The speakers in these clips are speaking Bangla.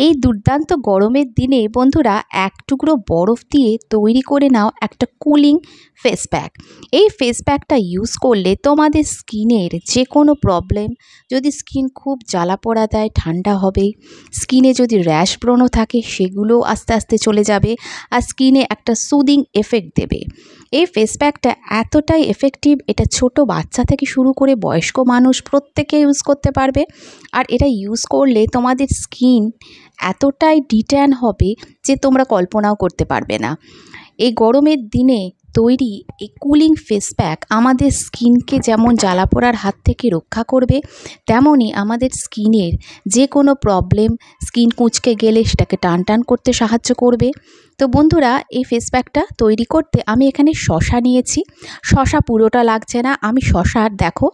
এই দুর্দান্ত গরমের দিনে বন্ধুরা এক টুকরো বরফ দিয়ে তৈরি করে নাও একটা কুলিং ফেস প্যাক। এই ফেস প্যাকটা ইউজ করলে তোমাদের স্কিনের যে কোনো প্রবলেম, যদি স্কিন খুব জ্বালা পোড়া দেয় ঠান্ডা হবে, স্কিনে যদি র্যাশ ব্রণ থাকে সেগুলো আস্তে আস্তে চলে যাবে, আর স্কিনে একটা সুদিং এফেক্ট দেবে। এই ফেস প্যাকটা এতটাই এফেক্টিভ, এটা ছোট বাচ্চা থেকে শুরু করে বয়স্ক মানুষ প্রত্যেকে ইউজ করতে পারবে। আর এটা ইউজ করলে তোমাদের স্কিন এতটাই ডিট্যান হবে যে তোমরা কল্পনাও করতে পারবে না। এই গরমের দিনে তৈরি এই কুলিং ফেস প্যাক আমাদের স্কিনকে যেমন জ্বালা পোড়ার হাত থেকে রক্ষা করবে, তেমনই আমাদের স্কিনের যে কোনো প্রবলেম, স্কিন কুঁচকে গেলে সেটাকে টান টান করতে সাহায্য করবে। তো বন্ধুরা, এই ফেস প্যাকটা তৈরি করতে আমি এখানে শসা নিয়েছি। শসা পুরোটা লাগছে না, আমি শসার দেখো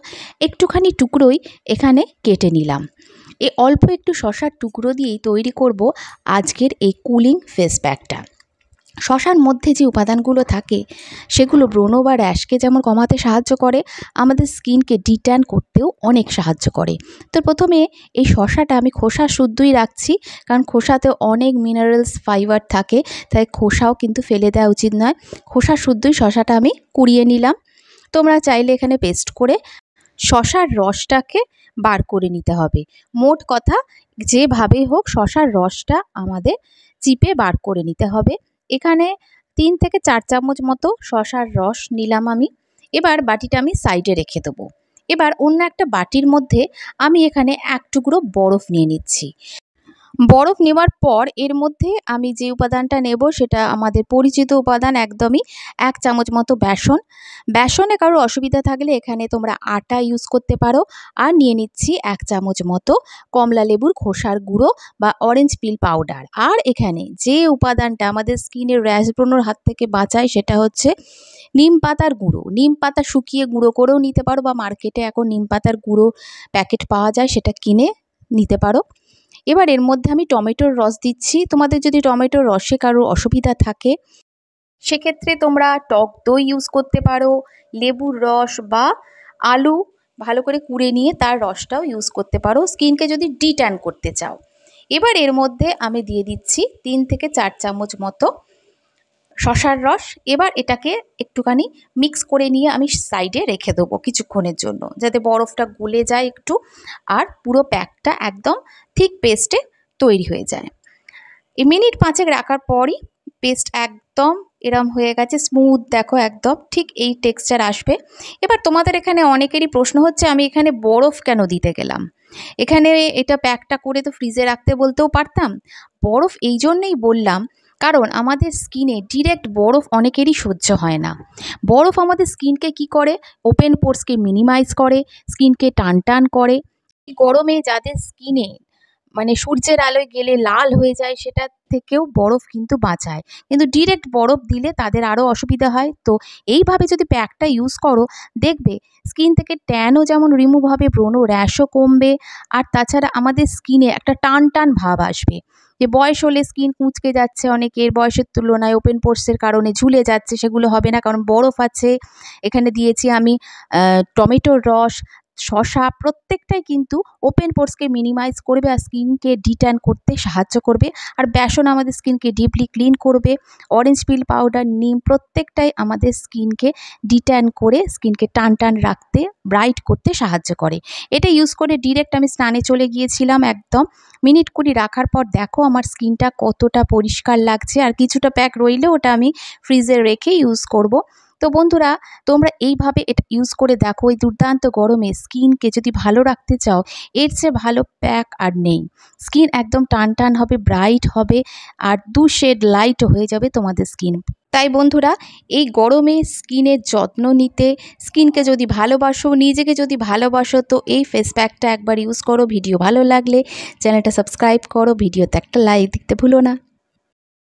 একটুখানি টুকরোই এখানে কেটে নিলাম। এই অল্প একটু শসার টুকরো দিয়েই তৈরি করব আজকের এই কুলিং ফেস প্যাকটা। শসার মধ্যে যে উপাদানগুলো থাকে সেগুলো ব্রণ বা র্যাশকে যেমন কমাতে সাহায্য করে, আমাদের স্কিনকে ডিট্যান করতেও অনেক সাহায্য করে। তো প্রথমে এই শসাটা আমি খোসা শুদ্ধই রাখছি, কারণ খোসাতে অনেক মিনারেলস ফাইবার থাকে, তাই খোসাও কিন্তু ফেলে দেওয়া উচিত নয়। খোসা শুদ্ধই শসাটা আমি কুড়িয়ে নিলাম। তোমরা চাইলে এখানে পেস্ট করে শসার রসটাকে বার করে নিতে হবে। মোট কথা, যেভাবেই হোক শসার রসটা আমাদের চিপে বার করে নিতে হবে। এখানে 3 থেকে 4 চামচ মতো শসার রস নিলাম আমি। এবার বাটিটা আমি সাইডে রেখে দেবো। এবার অন্য একটা বাটির মধ্যে আমি এখানে এক টুকরো বরফ নিয়ে নিচ্ছি। বরফ নেওয়ার পর এর মধ্যে আমি যে উপাদানটা নেব সেটা আমাদের পরিচিত উপাদান, একদমই 1 চামচ মতো বেসন। বেসনে কারোর অসুবিধা থাকলে এখানে তোমরা আটা ইউজ করতে পারো। আর নিয়ে নিচ্ছি 1 চামচ মতো কমলা লেবুর খোসার গুঁড়ো বা অরেঞ্জ পিল পাউডার। আর এখানে যে উপাদানটা আমাদের স্কিনের র্যাশ ব্রণের হাত থেকে বাঁচায় সেটা হচ্ছে নিম পাতার গুঁড়ো। নিম পাতা শুকিয়ে গুঁড়ো করেও নিতে পারো, বা মার্কেটে এখন নিম পাতার গুঁড়ো প্যাকেট পাওয়া যায়, সেটা কিনে নিতে পারো। এবার এর মধ্যে আমি টমেটোর রস দিচ্ছি। তোমাদের যদি টমেটোর রসে কারোর অসুবিধা থাকে সেক্ষেত্রে তোমরা টক দই ইউজ করতে পারো, লেবুর রস বা আলু ভালো করে কুড়ে নিয়ে তার রসটাও ইউজ করতে পারো স্কিনকে যদি ডিট্যান করতে চাও। এবার এর মধ্যে আমি দিয়ে দিচ্ছি 3 থেকে 4 চামচ মতো শসার রস। এবার এটাকে একটুখানি মিক্স করে নিয়ে আমি সাইডে রেখে দেবো কিছুক্ষণের জন্য, যাতে বরফটা গলে যায় একটু, আর পুরো প্যাকটা একদম ঠিক পেস্টে তৈরি হয়ে যায়। এই মিনিট 5 রাখার পরই পেস্ট একদম এরম হয়ে গেছে, স্মুথ, দেখো একদম ঠিক এই টেক্সচার আসবে। এবার তোমাদের এখানে অনেকেরই প্রশ্ন হচ্ছে আমি এখানে বরফ কেন দিতে গেলাম, এখানে এটা প্যাকটা করে তো ফ্রিজে রাখতে বলতেও পারতাম। বরফ এই জন্যই বললাম কারণ আমাদের স্কিনে ডিরেক্ট বরফ অনেকেরই সহ্য হয় না। বরফ আমাদের স্কিনকে কি করে, ওপেন পোরসকে মিনিমাইজ করে, স্কিনকে টান টান করে। গরমে যাদের স্কিনে মানে সূর্যের আলোয় গেলে লাল হয়ে যায় সেটা থেকেও বরফ কিন্তু বাঁচায়, কিন্তু ডিরেক্ট বরফ দিলে তাদের আরও অসুবিধা হয়। তো এইভাবে যদি প্যাকটা ইউজ করো দেখবে স্কিন থেকে ট্যানও যেমন রিমুভ হবে, ব্রণ র্যাশও কমবে, আর তাছাড়া আমাদের স্কিনে একটা টান টান ভাব আসবে। যে বয়স হলে স্কিন কুঁচকে যাচ্ছে, অনেকের বয়সের তুলনায় ওপেন পোরসের কারণে ঝুলে যাচ্ছে, সেগুলো হবে না, কারণ বরফ আছে। এখানে দিয়েছি আমি টমেটোর রস, শসা, প্রত্যেকটাই কিন্তু ওপেন পোরসকে মিনিমাইজ করবে আর স্কিনকে ডিট্যান করতে সাহায্য করবে। আর বেসন আমাদের স্কিনকে ডিপলি ক্লিন করবে। অরেঞ্জ পিল পাউডার, নিম, প্রত্যেকটাই আমাদের স্কিনকে ডিট্যান করে স্কিনকে টান টান রাখতে, ব্রাইট করতে সাহায্য করে। এটা ইউজ করে ডিরেক্ট আমি স্নানে চলে গিয়েছিলাম। একদম মিনিট 20 রাখার পর দেখো আমার স্কিনটা কতটা পরিষ্কার লাগছে। আর কিছুটা প্যাক রইলে ওটা আমি ফ্রিজে রেখে ইউজ করব। তো বন্ধুরা, তোমরা এইভাবে এটা ইউজ করে দেখো। এই দুর্দান্ত গরমে স্কিনকে যদি ভালো রাখতে চাও, এর চেয়ে ভালো প্যাক আর নেই। স্কিন একদম টান টান হবে, ব্রাইট হবে, আর 2 শেড লাইট হয়ে যাবে তোমাদের স্কিন। তাই বন্ধুরা, এই গরমে স্কিনের যত্ন নিতে, স্কিনকে যদি ভালোবাসো, নিজেকে যদি ভালোবাসো, তো এই ফেস প্যাকটা একবার ইউজ করো। ভিডিও ভালো লাগলে চ্যানেলটা সাবস্ক্রাইব করো, ভিডিওতে একটা লাইক দিতে ভুলো না।